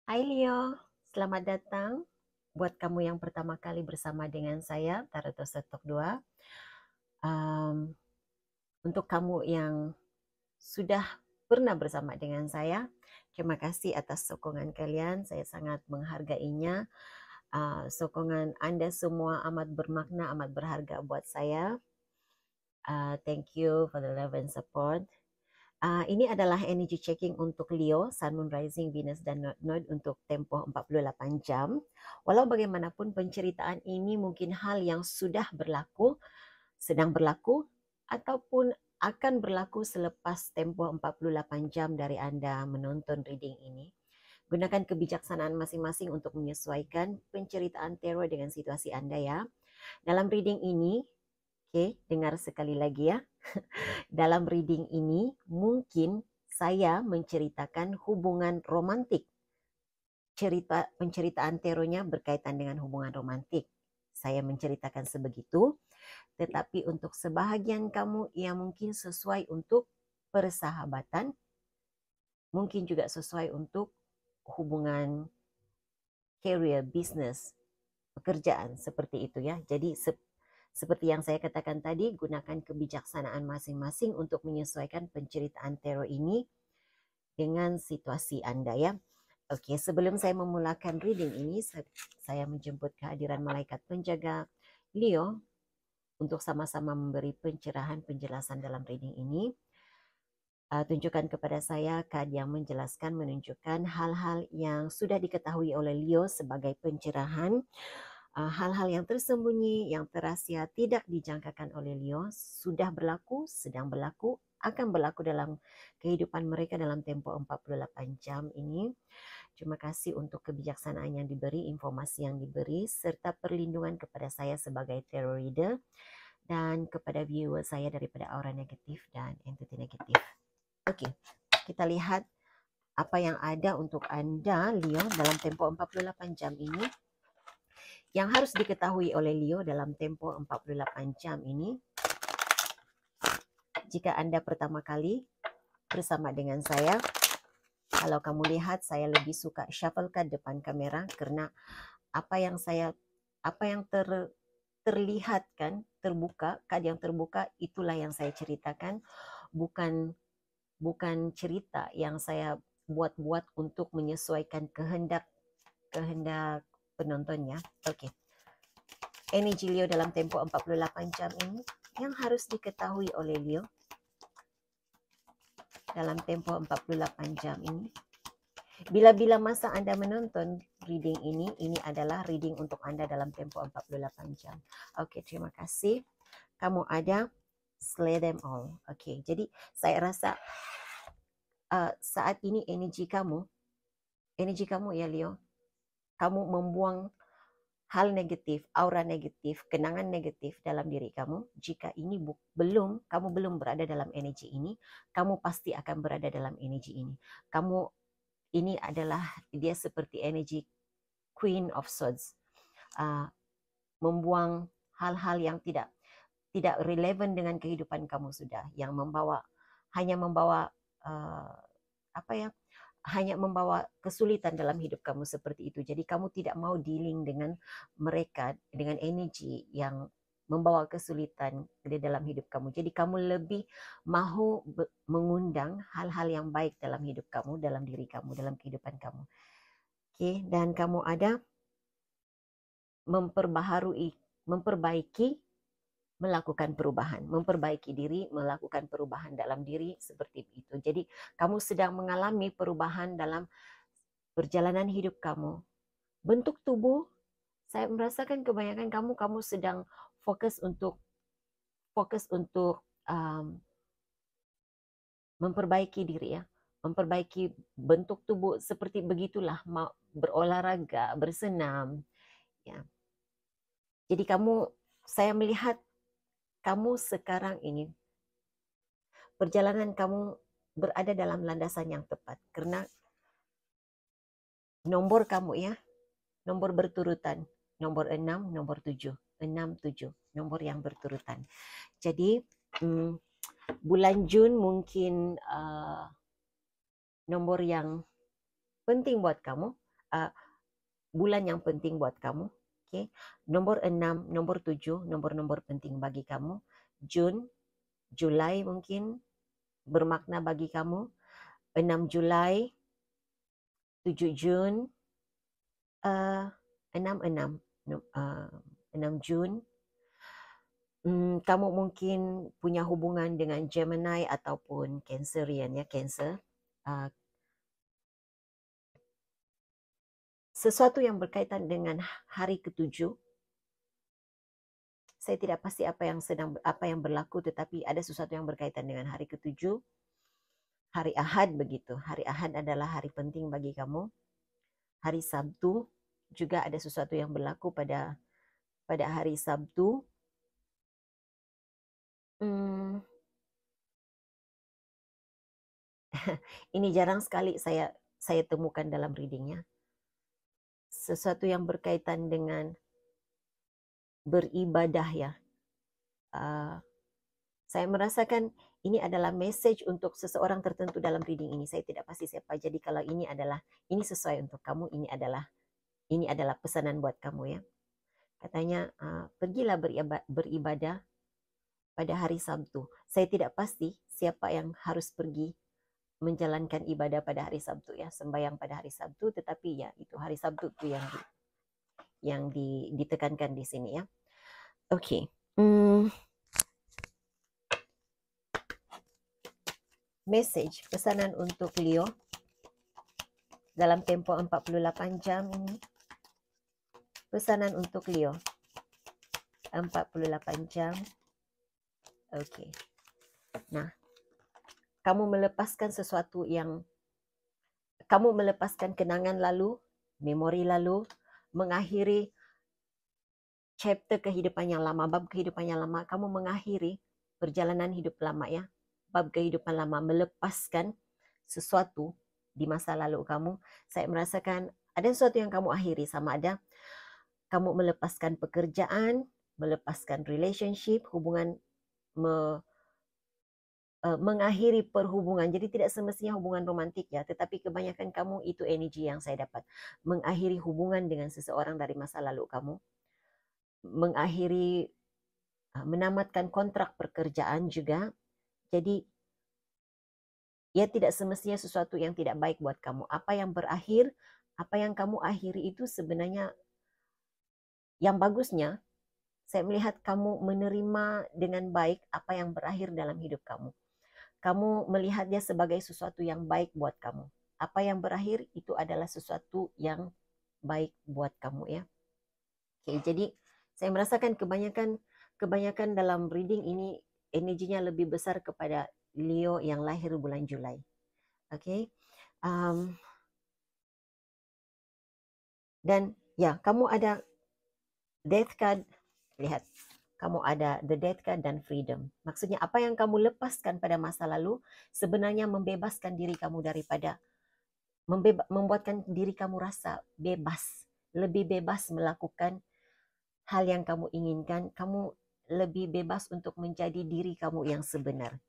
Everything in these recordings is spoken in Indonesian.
Hai Leo, selamat datang. Buat kamu yang pertama kali bersama dengan saya, Taroto Setok 2. Um, untuk kamu yang sudah pernah bersama dengan saya, terima kasih atas sokongan kalian. Saya sangat menghargainya. Sokongan Anda semua amat bermakna, amat berharga buat saya. Thank you for the love and support. Ini adalah energy checking untuk Leo, Sun, Moon, Rising, Venus, dan Node untuk tempoh 48 jam. Walau bagaimanapun penceritaan ini mungkin hal yang sudah berlaku, sedang berlaku, ataupun akan berlaku selepas tempoh 48 jam dari Anda menonton reading ini. Gunakan kebijaksanaan masing-masing untuk menyesuaikan penceritaan tarot dengan situasi Anda ya. Dalam reading ini, oke, dengar sekali lagi ya. Dalam reading ini mungkin saya menceritakan hubungan romantik. Penceritaan taronya berkaitan dengan hubungan romantik. Saya menceritakan sebegitu, tetapi untuk sebahagian kamu yang mungkin sesuai untuk persahabatan, mungkin juga sesuai untuk hubungan career, business, pekerjaan seperti itu ya. Jadi seperti yang saya katakan tadi, gunakan kebijaksanaan masing-masing untuk menyesuaikan penceritaan tarot ini dengan situasi Anda ya. Oke, sebelum saya memulakan reading ini, saya menjemput kehadiran malaikat penjaga Leo untuk sama-sama memberi pencerahan penjelasan dalam reading ini. Tunjukkan kepada saya kad yang menjelaskan, menunjukkan hal-hal yang sudah diketahui oleh Leo sebagai pencerahan. Hal-hal yang tersembunyi, yang terahsia, tidak dijangkakan oleh Leo, sudah berlaku, sedang berlaku, akan berlaku dalam kehidupan mereka dalam tempo 48 jam ini. Terima kasih untuk kebijaksanaan yang diberi, informasi yang diberi, serta perlindungan kepada saya sebagai tarot reader, dan kepada viewer saya daripada aura negatif dan entiti negatif. Oke, kita lihat apa yang ada untuk Anda, Leo, dalam tempo 48 jam ini. Yang harus diketahui oleh Leo dalam tempo 48 jam ini, jika Anda pertama kali bersama dengan saya, kalau kamu lihat saya lebih suka shuffle card depan kamera karena apa yang terlihat kan, terbuka, card yang terbuka itulah yang saya ceritakan, bukan cerita yang saya buat-buat untuk menyesuaikan kehendak penontonnya. Oke. Energi Leo dalam tempo 48 jam ini yang harus diketahui oleh Leo dalam tempo 48 jam ini. Bila-bila masa Anda menonton reading ini adalah reading untuk Anda dalam tempo 48 jam. Oke, terima kasih. Kamu ada slay them all. Oke, jadi saya rasa saat ini energi kamu ya Leo, kamu membuang hal negatif, aura negatif, kenangan negatif dalam diri kamu. Jika ini kamu belum berada dalam energi ini, kamu pasti akan berada dalam energi ini. Ini adalah dia seperti energi Queen of Swords, membuang hal-hal yang tidak relevan dengan kehidupan kamu sudah, yang hanya membawa hanya membawa kesulitan dalam hidup kamu seperti itu. Jadi kamu tidak mau dealing dengan mereka, dengan energi yang membawa kesulitan di dalam hidup kamu. Jadi kamu lebih mahu mengundang hal-hal yang baik dalam hidup kamu, dalam diri kamu, dalam kehidupan kamu. Oke, dan kamu ada memperbaiki, melakukan perubahan, memperbaiki diri, melakukan perubahan dalam diri seperti itu. Jadi kamu sedang mengalami perubahan dalam perjalanan hidup kamu. Bentuk tubuh, saya merasakan kebanyakan kamu sedang fokus untuk memperbaiki diri ya, memperbaiki bentuk tubuh seperti begitulah, berolahraga, bersenam ya. Jadi saya melihat kamu sekarang ini, perjalanan kamu berada dalam landasan yang tepat karena nomor kamu ya, nomor berturutan, nomor 6, nomor 7, 6, 7, nomor yang berturutan. Jadi bulan Jun mungkin nomor yang penting buat kamu bulan yang penting buat kamu. Okay. Nomor 6, nomor 7, nomor-nomor penting bagi kamu. Jun, Julai mungkin bermakna bagi kamu. 6 Julai, 7 Jun, 6 Jun. Kamu mungkin punya hubungan dengan Gemini ataupun Cancerian ya, Cancer. Sesuatu yang berkaitan dengan hari ke-7. Saya tidak pasti apa yang berlaku, tetapi ada sesuatu yang berkaitan dengan hari ke-7. Hari Ahad begitu. Hari Ahad adalah hari penting bagi kamu. Hari Sabtu juga ada sesuatu yang berlaku pada hari Sabtu. Ini jarang sekali saya temukan dalam readingnya. Sesuatu yang berkaitan dengan beribadah ya. Saya merasakan ini adalah message untuk seseorang tertentu dalam reading ini. Saya tidak pasti siapa. Jadi kalau ini sesuai untuk kamu, ini adalah pesanan buat kamu ya. Katanya pergilah beribadah pada hari Sabtu. Saya tidak pasti siapa yang harus pergi menjalankan ibadah pada hari Sabtu ya, sembahyang pada hari Sabtu, tetapi ya itu hari Sabtu itu yang ditekankan di sini ya. Oke. Message, pesanan untuk Leo dalam tempo 48 jam ini. Pesanan untuk Leo 48 jam. Oke. Nah, kamu melepaskan kenangan lalu, memori lalu, mengakhiri chapter kehidupan yang lama, bab kehidupan yang lama. Kamu mengakhiri perjalanan hidup lama ya, bab kehidupan lama, melepaskan sesuatu di masa lalu kamu. Saya merasakan ada sesuatu yang kamu akhiri, sama ada kamu melepaskan pekerjaan, melepaskan relationship, hubungan, mengakhiri perhubungan. Jadi tidak semestinya hubungan romantik ya, tetapi kebanyakan kamu itu energi yang saya dapat. Mengakhiri hubungan dengan seseorang dari masa lalu kamu. Mengakhiri, menamatkan kontrak pekerjaan juga. Jadi ya tidak semestinya sesuatu yang tidak baik buat kamu. Apa yang berakhir, apa yang kamu akhiri itu sebenarnya yang bagusnya, saya melihat kamu menerima dengan baik apa yang berakhir dalam hidup kamu. Kamu melihatnya sebagai sesuatu yang baik buat kamu. Apa yang berakhir itu adalah sesuatu yang baik buat kamu ya. Oke, jadi saya merasakan kebanyakan dalam reading ini energinya lebih besar kepada Leo yang lahir bulan Julai. Oke. Dan ya, kamu ada Death card. Lihat. Kamu ada the Death card dan freedom. Maksudnya apa yang kamu lepaskan pada masa lalu sebenarnya membebaskan diri kamu daripada membuatkan diri kamu rasa bebas, lebih bebas melakukan hal yang kamu inginkan. Kamu lebih bebas untuk menjadi diri kamu yang sebenar.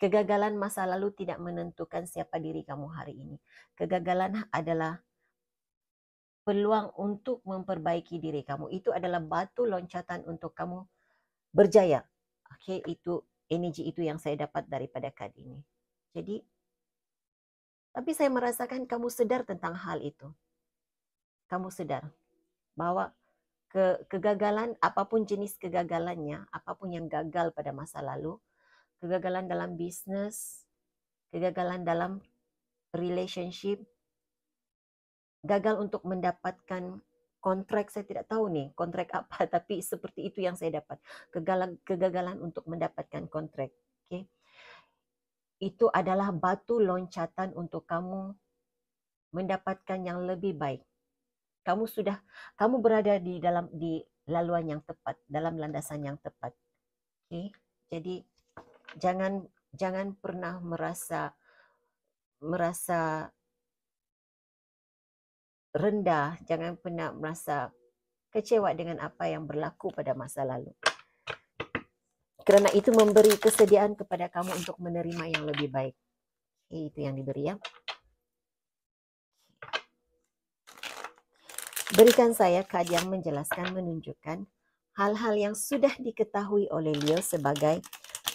Kegagalan masa lalu tidak menentukan siapa diri kamu hari ini. Kegagalan adalah peluang untuk memperbaiki diri kamu. Itu adalah batu loncatan untuk kamu berjaya. Oke, itu energi itu yang saya dapat daripada kad ini. Jadi, tapi saya merasakan kamu sadar tentang hal itu. Kamu sadar bahwa kegagalan, apapun jenis kegagalannya, apapun yang gagal pada masa lalu, kegagalan dalam bisnis, kegagalan dalam relationship, gagal untuk mendapatkan kontrak, saya tidak tahu nih kontrak apa, tapi seperti itu yang saya dapat. Kegagalan untuk mendapatkan kontrak. Okay? Itu adalah batu loncatan untuk kamu mendapatkan yang lebih baik. Kamu berada di laluan yang tepat, dalam landasan yang tepat. Okay? Jadi jangan pernah merasa rendah, jangan pernah merasa kecewa dengan apa yang berlaku pada masa lalu. Kerana itu memberi kesediaan kepada kamu untuk menerima yang lebih baik. Itu yang diberi ya. Berikan saya kad yang menjelaskan, menunjukkan hal-hal yang sudah diketahui oleh Leo sebagai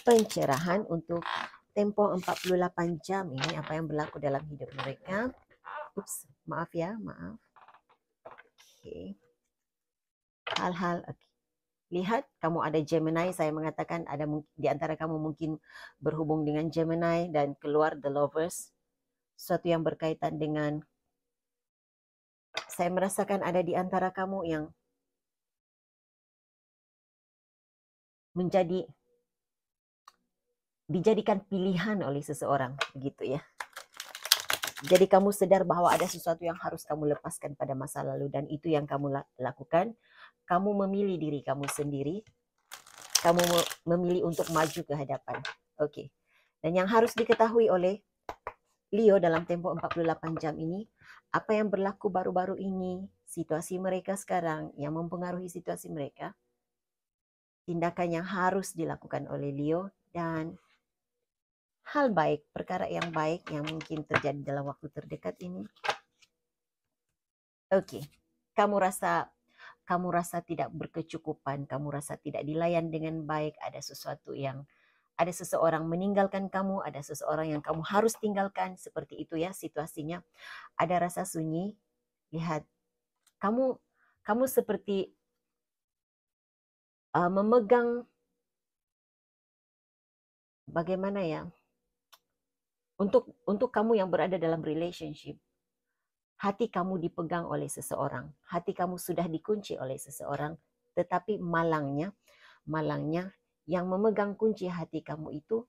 pencerahan untuk tempo 48 jam ini, apa yang berlaku dalam hidup mereka. Ups, maaf ya, maaf. Oke. Hal-hal, oke. Lihat, kamu ada Gemini, saya mengatakan ada di antara kamu mungkin berhubung dengan Gemini dan keluar The Lovers. Sesuatu yang berkaitan dengan, saya merasakan ada di antara kamu yang dijadikan pilihan oleh seseorang, begitu ya. Jadi kamu sadar bahwa ada sesuatu yang harus kamu lepaskan pada masa lalu, dan itu yang kamu lakukan. Kamu memilih diri kamu sendiri. Kamu memilih untuk maju ke hadapan. Oke. Dan yang harus diketahui oleh Leo dalam tempo 48 jam ini, apa yang berlaku baru-baru ini, situasi mereka sekarang yang mempengaruhi situasi mereka, tindakan yang harus dilakukan oleh Leo, dan hal baik, perkara yang baik yang mungkin terjadi dalam waktu terdekat ini. Oke. Kamu rasa tidak berkecukupan, kamu rasa tidak dilayan dengan baik, ada seseorang meninggalkan kamu, ada seseorang yang kamu harus tinggalkan, seperti itu ya situasinya. Ada rasa sunyi. Lihat, kamu seperti memegang, bagaimana ya, untuk kamu yang berada dalam relationship, hati kamu dipegang oleh seseorang, hati kamu sudah dikunci oleh seseorang, tetapi malangnya yang memegang kunci hati kamu itu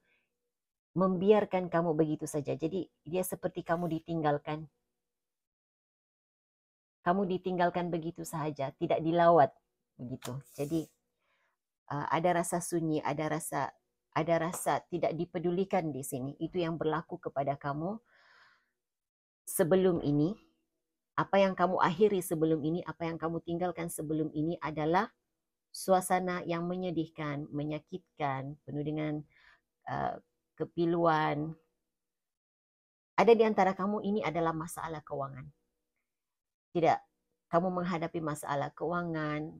membiarkan kamu begitu saja. Jadi dia seperti kamu ditinggalkan. Kamu ditinggalkan begitu saja, tidak dilawat begitu. Jadi ada rasa sunyi, ada rasa tidak dipedulikan di sini. Itu yang berlaku kepada kamu sebelum ini. Apa yang kamu akhiri sebelum ini, apa yang kamu tinggalkan sebelum ini adalah suasana yang menyedihkan, menyakitkan, penuh dengan kepiluan. Ada di antara kamu ini adalah masalah keuangan. Tidak, kamu menghadapi masalah keuangan,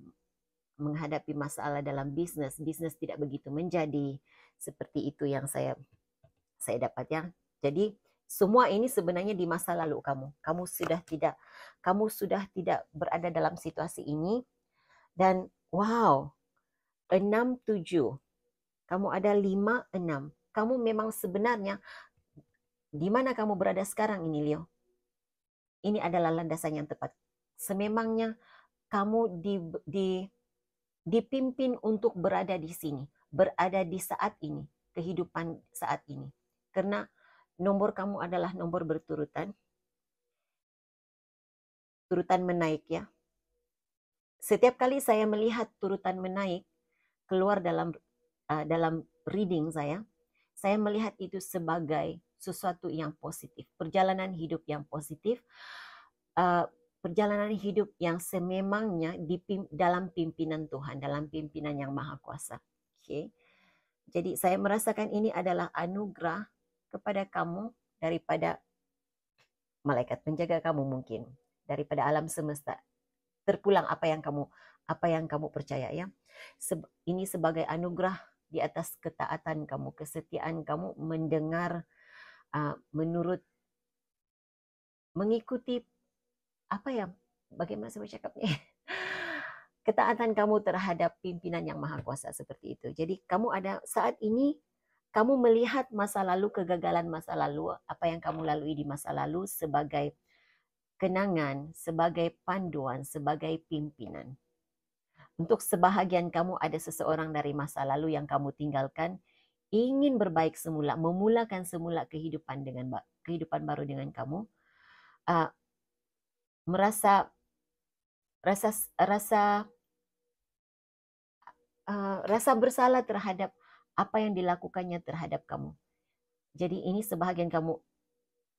menghadapi masalah dalam bisnis tidak begitu menjadi, seperti itu yang saya dapat ya. Jadi semua ini sebenarnya di masa lalu kamu. Kamu sudah tidak berada dalam situasi ini, dan wow, 6-7. Kamu ada 5-6. Kamu memang sebenarnya di mana kamu berada sekarang ini, Leo. Ini adalah landasan yang tepat. Sememangnya kamu dipimpin untuk berada di sini, berada di saat ini, kehidupan saat ini. Karena nomor kamu adalah nomor berturutan, turutan menaik ya. Setiap kali saya melihat turutan menaik keluar dalam reading saya melihat itu sebagai sesuatu yang positif, perjalanan hidup yang positif, perjalanan hidup yang sememangnya dalam pimpinan Tuhan, dalam pimpinan yang Maha Kuasa. Okay. Jadi saya merasakan ini adalah anugerah kepada kamu daripada malaikat penjaga kamu, mungkin daripada alam semesta. Terpulang apa yang kamu percaya ya. Ini sebagai anugerah di atas ketaatan kamu, kesetiaan kamu mendengar, mengikuti bagaimana saya bercakapnya, ketaatan kamu terhadap pimpinan yang Maha Kuasa, seperti itu. Jadi kamu ada saat ini, kamu melihat masa lalu, kegagalan masa lalu, apa yang kamu lalui di masa lalu sebagai kenangan, sebagai panduan, sebagai pimpinan. Untuk sebahagian kamu ada seseorang dari masa lalu yang kamu tinggalkan, ingin berbaik semula, memulakan semula kehidupan baru dengan kamu, merasa bersalah terhadap apa yang dilakukannya terhadap kamu. Jadi ini sebahagian kamu.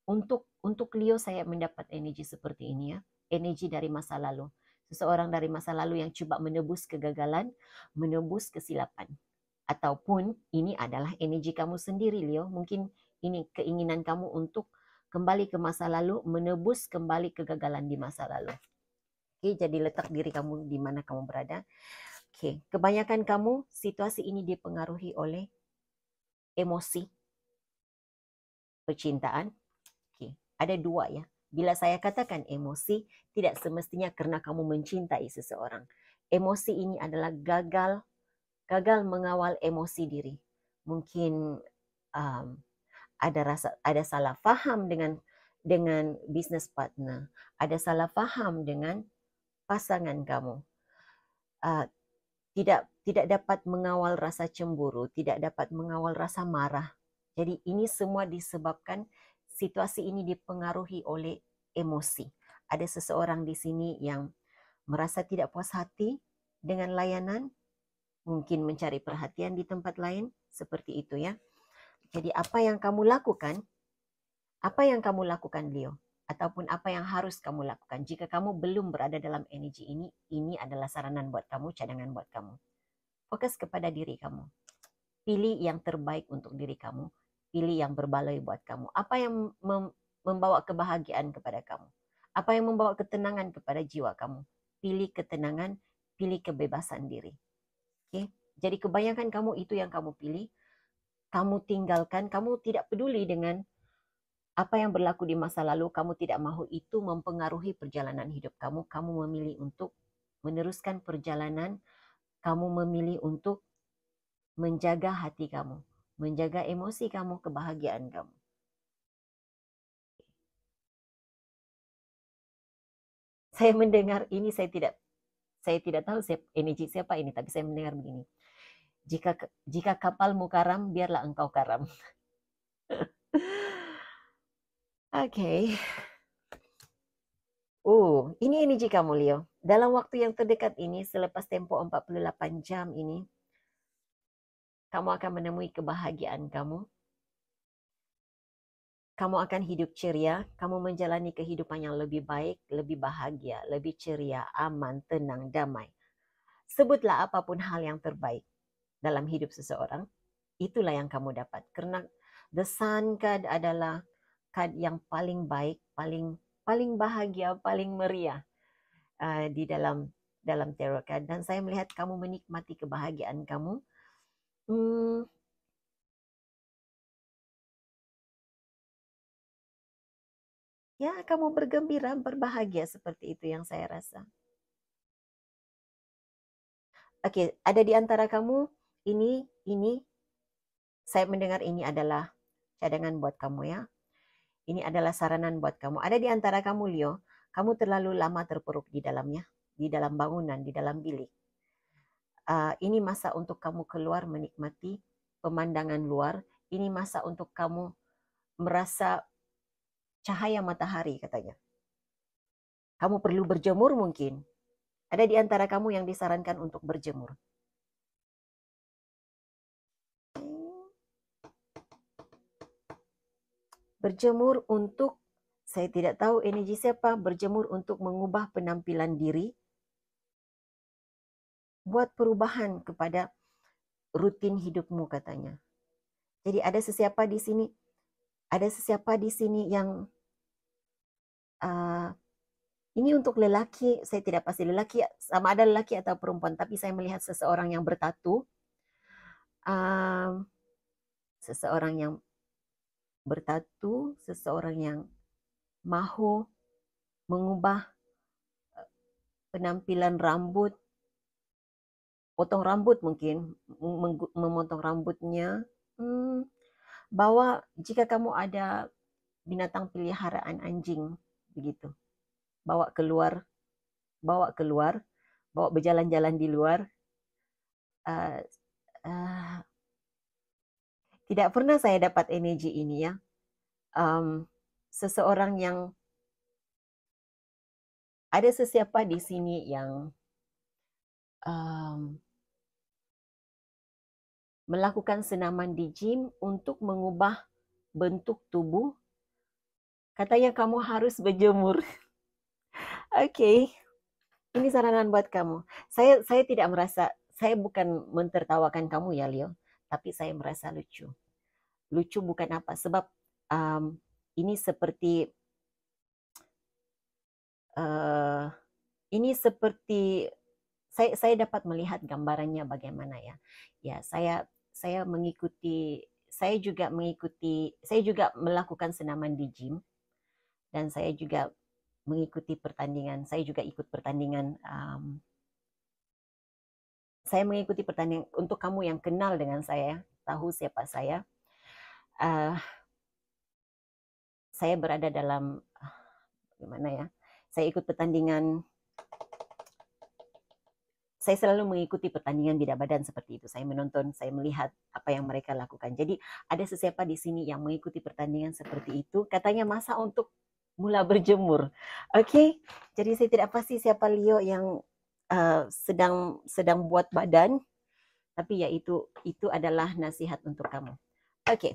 Untuk Leo saya mendapat energi seperti ini ya, energi dari masa lalu. Seseorang dari masa lalu yang coba menebus kegagalan, menebus kesilapan. Ataupun ini adalah energi kamu sendiri, Leo. Mungkin ini keinginan kamu untuk kembali ke masa lalu, menebus kembali kegagalan di masa lalu. Oke, jadi letak diri kamu di mana kamu berada. Oke, kebanyakan kamu situasi ini dipengaruhi oleh emosi, percintaan. Oke, ada dua ya. Bila saya katakan emosi, tidak semestinya karena kamu mencintai seseorang. Emosi ini adalah gagal mengawal emosi diri. Mungkin um, ada salah faham dengan business partner, ada salah faham dengan pasangan kamu. Uh, tidak dapat mengawal rasa cemburu, tidak dapat mengawal rasa marah. Jadi ini semua disebabkan situasi ini dipengaruhi oleh emosi. Ada seseorang di sini yang merasa tidak puas hati dengan layanan, mungkin mencari perhatian di tempat lain, seperti itu ya. Jadi apa yang kamu lakukan, Leo? Ataupun apa yang harus kamu lakukan? Jika kamu belum berada dalam energi ini adalah saranan buat kamu, cadangan buat kamu. Fokus kepada diri kamu. Pilih yang terbaik untuk diri kamu. Pilih yang berbaloi buat kamu. Apa yang membawa kebahagiaan kepada kamu? Apa yang membawa ketenangan kepada jiwa kamu? Pilih ketenangan, pilih kebebasan diri. Oke? Jadi kebanyakan kamu itu yang kamu pilih, kamu tinggalkan, kamu tidak peduli dengan apa yang berlaku di masa lalu, kamu tidak mahu itu mempengaruhi perjalanan hidup kamu. Kamu memilih untuk meneruskan perjalanan, kamu memilih untuk menjaga hati kamu, menjaga emosi kamu, kebahagiaan kamu. Saya mendengar ini, saya tidak tahu energi siapa ini, tapi saya mendengar begini. Jika kapalmu karam, biarlah engkau karam. Oke. Ini energi kamu, Leo. Dalam waktu yang terdekat ini, selepas tempo 48 jam ini, kamu akan menemui kebahagiaan kamu. Kamu akan hidup ceria, kamu menjalani kehidupan yang lebih baik, lebih bahagia, lebih ceria, aman, tenang, damai. Sebutlah apapun hal yang terbaik dalam hidup seseorang, itulah yang kamu dapat. Karena the sun card adalah card yang paling baik, paling bahagia, paling meriah di dalam tarot card. Dan saya melihat kamu menikmati kebahagiaan kamu. Ya, kamu bergembira, berbahagia, seperti itu yang saya rasa. Oke, ada di antara kamu ini saya mendengar ini adalah cadangan buat kamu ya. Ini adalah saranan buat kamu. Ada di antara kamu, Leo, kamu terlalu lama terpuruk di dalamnya, di dalam bangunan, di dalam bilik. Ini masa untuk kamu keluar menikmati pemandangan luar. Ini masa untuk kamu merasa cahaya matahari katanya. Kamu perlu berjemur mungkin. Ada di antara kamu yang disarankan untuk berjemur. Berjemur untuk, saya tidak tahu energi siapa, berjemur untuk mengubah penampilan diri, buat perubahan kepada rutin hidupmu katanya. Jadi ada sesiapa di sini yang ini untuk lelaki, saya tidak pasti lelaki, sama ada lelaki atau perempuan, tapi saya melihat seseorang yang bertatu, seseorang yang mahu mengubah penampilan rambut, potong rambut mungkin, memotong rambutnya. Bahwa jika kamu ada binatang peliharaan anjing, begitu, bawa keluar, bawa berjalan-jalan di luar. Tidak pernah saya dapat energi ini ya. Seseorang yang ada sesiapa di sini yang melakukan senaman di gym untuk mengubah bentuk tubuh. Katanya kamu harus berjemur. Oke. Ini saranan buat kamu. Saya tidak merasa, saya bukan mentertawakan kamu ya, Leo, tapi saya merasa lucu. Lucu bukan apa, sebab ini seperti ini seperti saya dapat melihat gambarannya bagaimana ya. Ya, saya mengikuti saya juga melakukan senaman di gym dan saya juga mengikuti pertandingan. Saya juga ikut pertandingan. Saya mengikuti pertandingan untuk kamu yang kenal dengan saya, tahu siapa saya. Uh, saya berada dalam gimana ya? Saya ikut pertandingan. Saya selalu mengikuti pertandingan bida badan seperti itu. Saya menonton, saya melihat apa yang mereka lakukan. Jadi ada sesiapa di sini yang mengikuti pertandingan seperti itu. Katanya masa untuk mula berjemur. Oke, okay? Jadi saya tidak pasti siapa Leo yang sedang buat badan. Tapi ya itu adalah nasihat untuk kamu. Oke. Okay.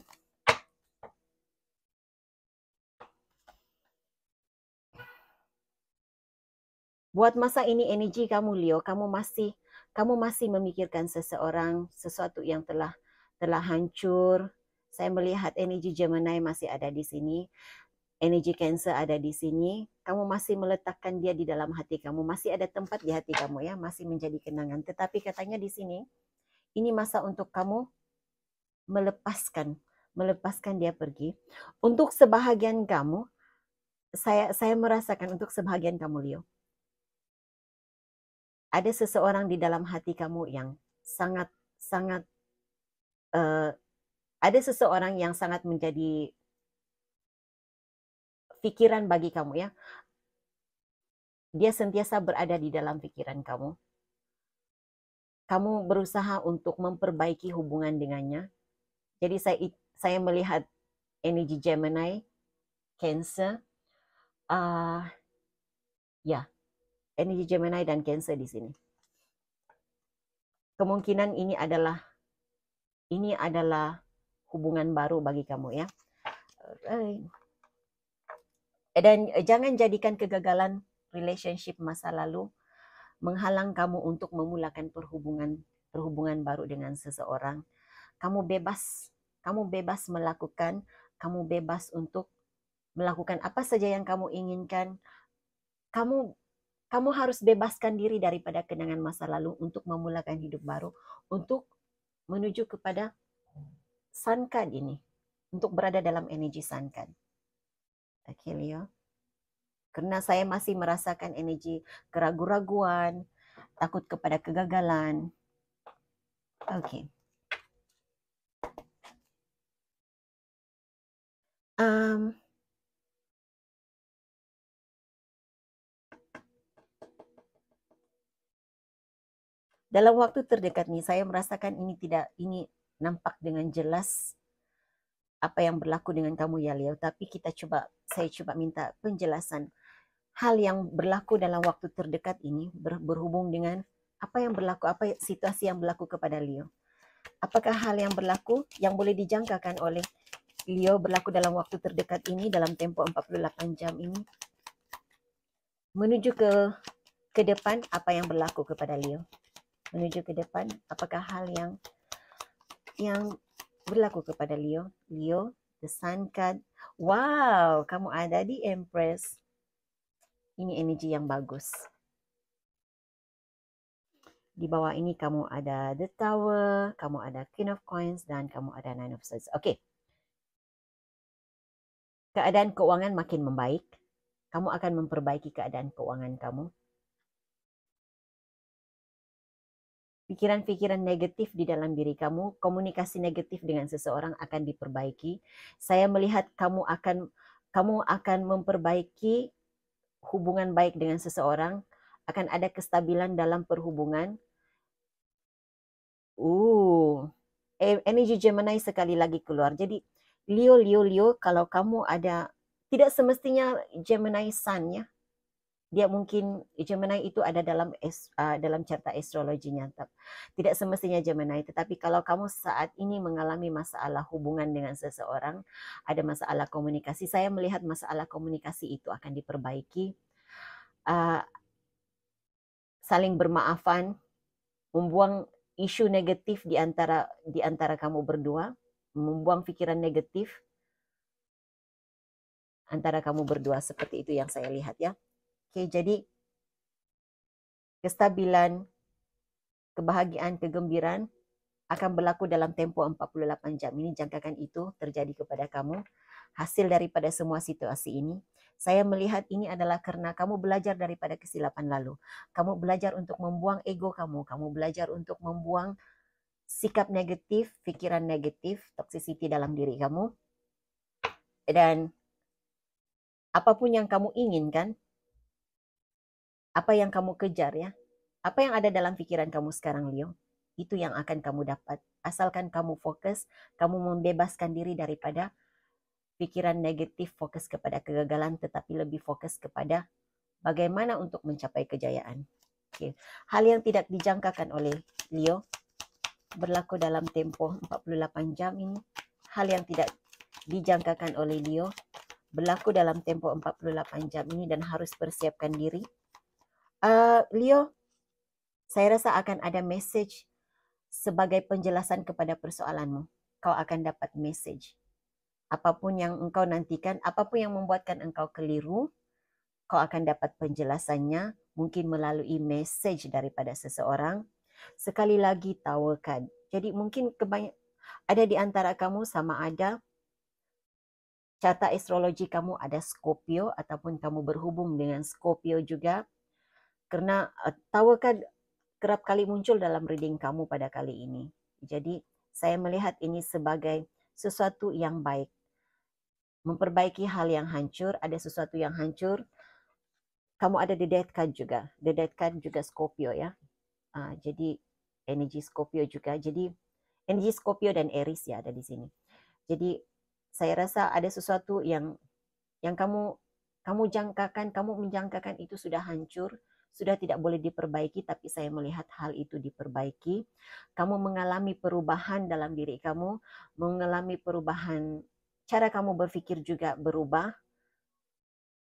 Buat masa ini energi kamu Leo, kamu masih memikirkan sesuatu yang telah hancur. Saya melihat energi Gemini masih ada di sini. Energi Cancer ada di sini. Kamu masih meletakkan dia di dalam hati kamu, masih ada tempat di hati kamu ya, masih menjadi kenangan. Tetapi katanya di sini, ini masa untuk kamu melepaskan dia pergi. Untuk sebahagian kamu, saya merasakan untuk sebahagian kamu Leo, ada seseorang di dalam hati kamu yang sangat ada seseorang yang sangat menjadi pikiran bagi kamu ya. Dia sentiasa berada di dalam pikiran kamu. Kamu berusaha untuk memperbaiki hubungan dengannya. Jadi saya melihat energi Gemini, Cancer, ya, energi Gemini dan Cancer di sini. Kemungkinan ini adalah hubungan baru bagi kamu ya. Dan jangan jadikan kegagalan relationship masa lalu menghalang kamu untuk memulakan perhubungan baru dengan seseorang. Kamu bebas melakukan, kamu bebas untuk melakukan apa saja yang kamu inginkan. Kamu harus bebaskan diri daripada kenangan masa lalu untuk memulakan hidup baru, untuk menuju kepada Sun Card ini, untuk berada dalam energi Sun Card. Oke, Leo. Karena saya masih merasakan energi keraguan-raguan, takut kepada kegagalan. Oke. Dalam waktu terdekat nih, saya merasakan ini nampak dengan jelas apa yang berlaku dengan kamu ya Leo. Tapi saya coba minta penjelasan. Hal yang berlaku dalam waktu terdekat ini berhubung dengan apa yang berlaku, situasi yang berlaku kepada Leo. Apakah hal yang berlaku yang boleh dijangkakan oleh Leo berlaku dalam waktu terdekat ini, dalam tempo 48 jam ini? Menuju ke depan, apa yang berlaku kepada Leo? Menuju ke depan, apakah hal yang berlaku kepada Leo? Leo, the Sun Card. Wow, kamu ada di Empress. Ini energi yang bagus. Di bawah ini kamu ada The Tower, kamu ada Queen of Coins, dan kamu ada Nine of Swords. Oke. Keadaan keuangan makin membaik. Kamu akan memperbaiki keadaan keuangan kamu. Pikiran-pikiran negatif di dalam diri kamu, komunikasi negatif dengan seseorang akan diperbaiki. Saya melihat kamu akan memperbaiki hubungan baik dengan seseorang, akan ada kestabilan dalam perhubungan. Energi Gemini sekali lagi keluar. Jadi Leo, kalau kamu ada, tidak semestinya Gemini Sun ya. Dia mungkin Gemini itu ada dalam carta astrologinya. Tidak semestinya Gemini, tetapi kalau kamu saat ini mengalami masalah hubungan dengan seseorang, ada masalah komunikasi, saya melihat masalah komunikasi itu akan diperbaiki. Saling bermaafan, membuang isu negatif di antara kamu berdua, membuang pikiran negatif antara kamu berdua, seperti itu yang saya lihat ya. Oke, jadi kestabilan, kebahagiaan, kegembiraan akan berlaku dalam tempoh 48 jam. Ini jangkakan itu terjadi kepada kamu. Hasil daripada semua situasi ini, saya melihat ini adalah karena kamu belajar daripada kesilapan lalu. Kamu belajar untuk membuang ego kamu. Kamu belajar untuk membuang sikap negatif, pikiran negatif, toxicity dalam diri kamu. Dan apapun yang kamu inginkan, apa yang kamu kejar ya, apa yang ada dalam pikiran kamu sekarang, Leo, itu yang akan kamu dapat. Asalkan kamu fokus, kamu membebaskan diri daripada pikiran negatif, fokus kepada kegagalan, tetapi lebih fokus kepada bagaimana untuk mencapai kejayaan. Okay. Hal yang tidak dijangkakan oleh Leo berlaku dalam tempoh 48 jam ini. Hal yang tidak dijangkakan oleh Leo berlaku dalam tempoh 48 jam ini dan harus persiapkan diri. Leo, saya rasa akan ada message sebagai penjelasan kepada persoalanmu. Kau akan dapat message. Apapun yang engkau nantikan, apapun yang membuatkan engkau keliru, kau akan dapat penjelasannya, mungkin melalui message daripada seseorang. Sekali lagi, tawarkan. Jadi mungkin ada di antara kamu sama ada carta astrologi kamu ada Scorpio ataupun kamu berhubung dengan Scorpio juga. Karena tawarkan kerap kali muncul dalam reading kamu pada kali ini. Jadi saya melihat ini sebagai sesuatu yang baik. Memperbaiki hal yang hancur, ada sesuatu yang hancur. Kamu ada the Death card juga. The Death card juga Scorpio ya. Jadi energi Scorpio juga. Jadi energi Scorpio dan Aries ya ada di sini. Jadi saya rasa ada sesuatu yang kamu jangkakan, kamu menjangkakan itu sudah hancur, sudah tidak boleh diperbaiki, tapi saya melihat hal itu diperbaiki. Kamu mengalami perubahan dalam diri kamu, mengalami perubahan, cara kamu berpikir juga berubah.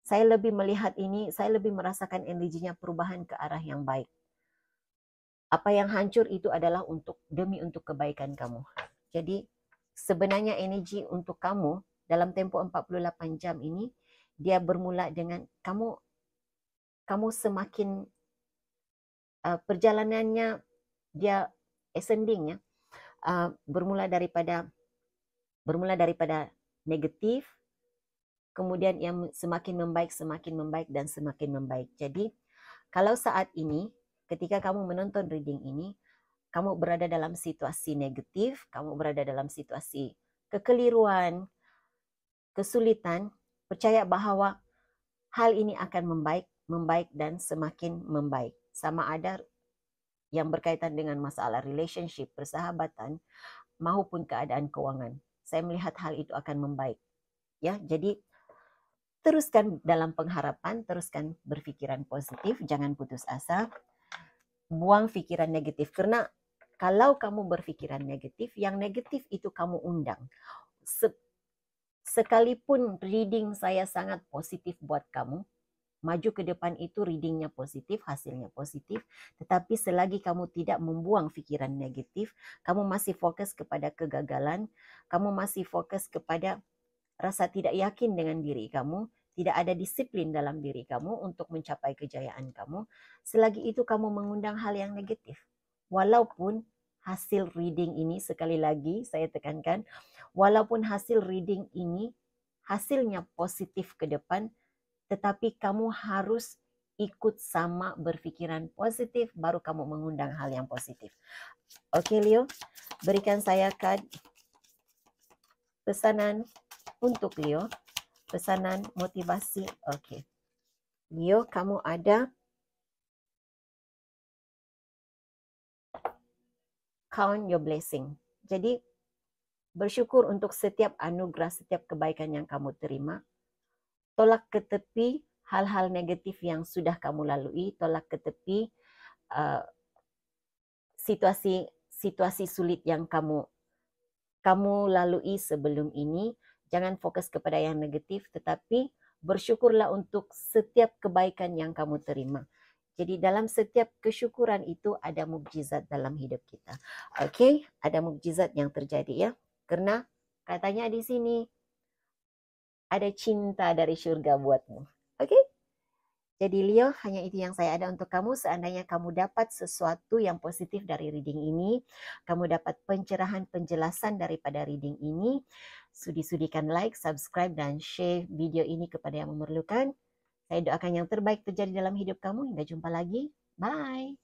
Saya lebih melihat ini, saya lebih merasakan energinya perubahan ke arah yang baik. Apa yang hancur itu adalah demi untuk kebaikan kamu. Jadi sebenarnya energi untuk kamu dalam tempo 48 jam ini, dia bermula dengan kamu semakin perjalanannya dia ascending ya. Bermula daripada negatif, kemudian yang semakin membaik dan semakin membaik. Jadi kalau saat ini ketika kamu menonton reading ini, kamu berada dalam situasi negatif, kamu berada dalam situasi kekeliruan, kesulitan, percaya bahwa hal ini akan membaik dan semakin membaik. Sama ada yang berkaitan dengan masalah relationship, persahabatan, maupun keadaan keuangan. Saya melihat hal itu akan membaik. Ya, jadi teruskan dalam pengharapan, teruskan berpikiran positif, jangan putus asa. Buang pikiran negatif, karena kalau kamu berpikiran negatif, yang negatif itu kamu undang. Sekalipun reading saya sangat positif buat kamu, maju ke depan itu readingnya positif, hasilnya positif, tetapi selagi kamu tidak membuang pikiran negatif, kamu masih fokus kepada kegagalan, kamu masih fokus kepada rasa tidak yakin dengan diri kamu, tidak ada disiplin dalam diri kamu untuk mencapai kejayaan kamu, selagi itu kamu mengundang hal yang negatif. Walaupun hasil reading ini, sekali lagi saya tekankan, walaupun hasil reading ini hasilnya positif ke depan, tetapi kamu harus ikut sama berpikiran positif, baru kamu mengundang hal yang positif. Oke Leo, berikan saya kad pesanan untuk Leo, pesanan motivasi. Oke. Leo, kamu ada count your blessing. Jadi bersyukur untuk setiap anugerah, setiap kebaikan yang kamu terima. Tolak ke tepi hal-hal negatif yang sudah kamu lalui, tolak ke tepi situasi sulit yang kamu lalui sebelum ini. Jangan fokus kepada yang negatif, tetapi bersyukurlah untuk setiap kebaikan yang kamu terima. Jadi dalam setiap kesyukuran itu ada mukjizat dalam hidup kita. Oke, ada mukjizat yang terjadi ya. Karena katanya di sini ada cinta dari surga buatmu. Oke? Jadi Leo, hanya itu yang saya ada untuk kamu. Seandainya kamu dapat sesuatu yang positif dari reading ini, kamu dapat pencerahan, penjelasan daripada reading ini, sudi-sudikan like, subscribe, dan share video ini kepada yang memerlukan. Saya doakan yang terbaik terjadi dalam hidup kamu. Hingga jumpa lagi. Bye.